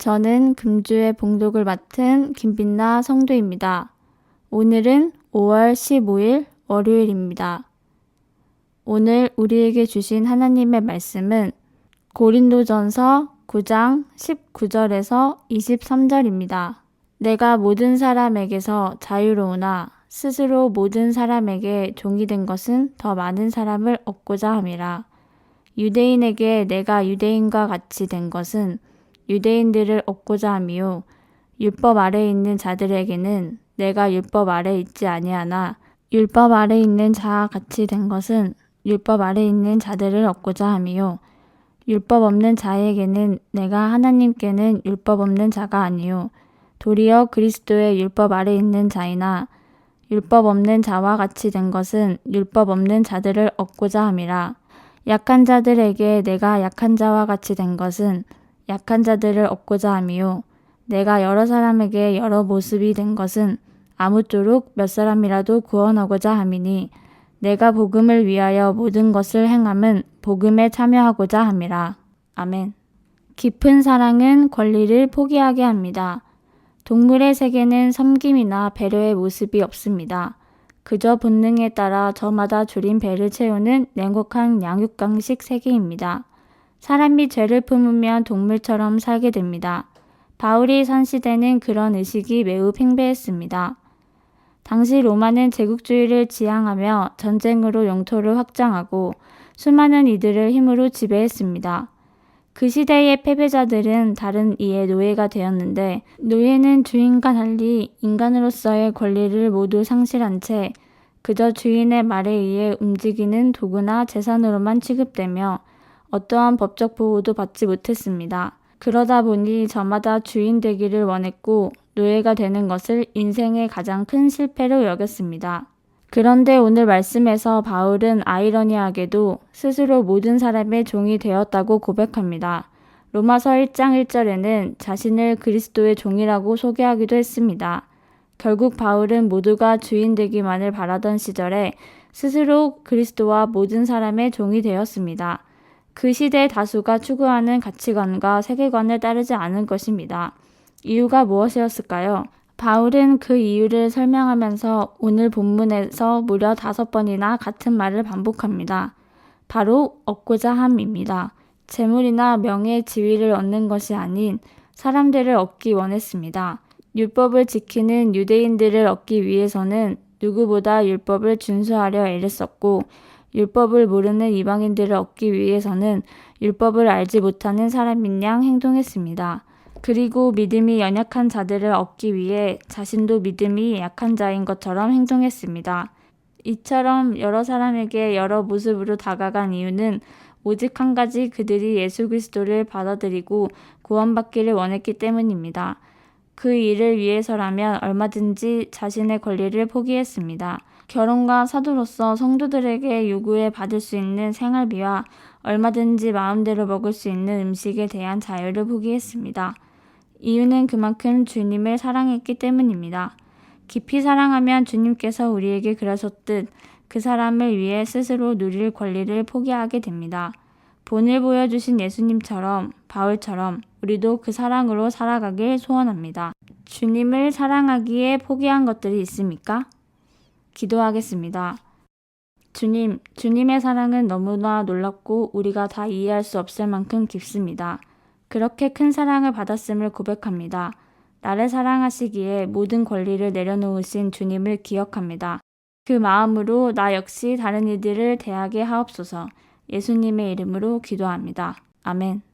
저는 금주의 봉독을 맡은 김빛나 성도입니다. 오늘은 5월 15일 월요일입니다. 오늘 우리에게 주신 하나님의 말씀은 고린도전서 9장 19절에서 23절입니다. 내가 모든 사람에게서 자유로우나 스스로 모든 사람에게 종이 된 것은 더 많은 사람을 얻고자 함이라. 유대인에게 내가 유대인과 같이 된 것은 유대인들을 얻고자 함이요 율법 아래에 있는 자들에게는 내가 율법 아래에 있지 아니하나 율법 아래에 있는 자와 같이 된 것은 율법 아래에 있는 자들을 얻고자 함이요 율법 없는 자에게는 내가 하나님께는 율법 없는 자가 아니요 도리어 그리스도의 율법 아래에 있는 자이나 율법 없는 자와 같이 된 것은 율법 없는 자들을 얻고자 함이라. 약한 자들에게 내가 약한 자와 같이 된 것은 약한 자들을 얻고자 함이요 내가 여러 사람에게 여러 모습이 된 것은 아무쪼록 몇 사람이라도 구원하고자 함이니 내가 복음을 위하여 모든 것을 행함은 복음에 참여하고자 함이라. 아멘. 깊은 사랑은 권리를 포기하게 합니다. 동물의 세계는 섬김이나 배려의 모습이 없습니다. 그저 본능에 따라 저마다 줄인 배를 채우는 냉혹한 양육강식 세계입니다. 사람이 죄를 품으면 동물처럼 살게 됩니다. 바울이 산 시대는 그런 의식이 매우 팽배했습니다. 당시 로마는 제국주의를 지향하며 전쟁으로 영토를 확장하고 수많은 이들을 힘으로 지배했습니다. 그 시대의 패배자들은 다른 이의 노예가 되었는데 노예는 주인과 달리 인간으로서의 권리를 모두 상실한 채 그저 주인의 말에 의해 움직이는 도구나 재산으로만 취급되며 어떠한 법적 보호도 받지 못했습니다. 그러다 보니 저마다 주인 되기를 원했고 노예가 되는 것을 인생의 가장 큰 실패로 여겼습니다. 그런데 오늘 말씀에서 바울은 아이러니하게도 스스로 모든 사람의 종이 되었다고 고백합니다. 로마서 1장 1절에는 자신을 그리스도의 종이라고 소개하기도 했습니다. 결국 바울은 모두가 주인 되기만을 바라던 시절에 스스로 그리스도와 모든 사람의 종이 되었습니다. 그 시대 다수가 추구하는 가치관과 세계관을 따르지 않은 것입니다. 이유가 무엇이었을까요? 바울은 그 이유를 설명하면서 오늘 본문에서 무려 5번이나 같은 말을 반복합니다. 바로 얻고자 함입니다. 재물이나 명예, 지위를 얻는 것이 아닌 사람들을 얻기 원했습니다. 율법을 지키는 유대인들을 얻기 위해서는 누구보다 율법을 준수하려 애랬었고 율법을 모르는 이방인들을 얻기 위해서는 율법을 알지 못하는 사람인 양 행동했습니다. 그리고 믿음이 연약한 자들을 얻기 위해 자신도 믿음이 약한 자인 것처럼 행동했습니다. 이처럼 여러 사람에게 여러 모습으로 다가간 이유는 오직 한 가지 그들이 예수 그리스도를 받아들이고 구원받기를 원했기 때문입니다. 그 일을 위해서라면 얼마든지 자신의 권리를 포기했습니다. 결혼과 사도로서 성도들에게 요구해 받을 수 있는 생활비와 얼마든지 마음대로 먹을 수 있는 음식에 대한 자유를 포기했습니다. 이유는 그만큼 주님을 사랑했기 때문입니다. 깊이 사랑하면 주님께서 우리에게 그러셨듯 그 사람을 위해 스스로 누릴 권리를 포기하게 됩니다. 본을 보여주신 예수님처럼 바울처럼 우리도 그 사랑으로 살아가길 소원합니다. 주님을 사랑하기에 포기한 것들이 있습니까? 기도하겠습니다. 주님, 주님의 사랑은 너무나 놀랍고 우리가 다 이해할 수 없을 만큼 깊습니다. 그렇게 큰 사랑을 받았음을 고백합니다. 나를 사랑하시기에 모든 권리를 내려놓으신 주님을 기억합니다. 그 마음으로 나 역시 다른 이들을 대하게 하옵소서. 예수님의 이름으로 기도합니다. 아멘.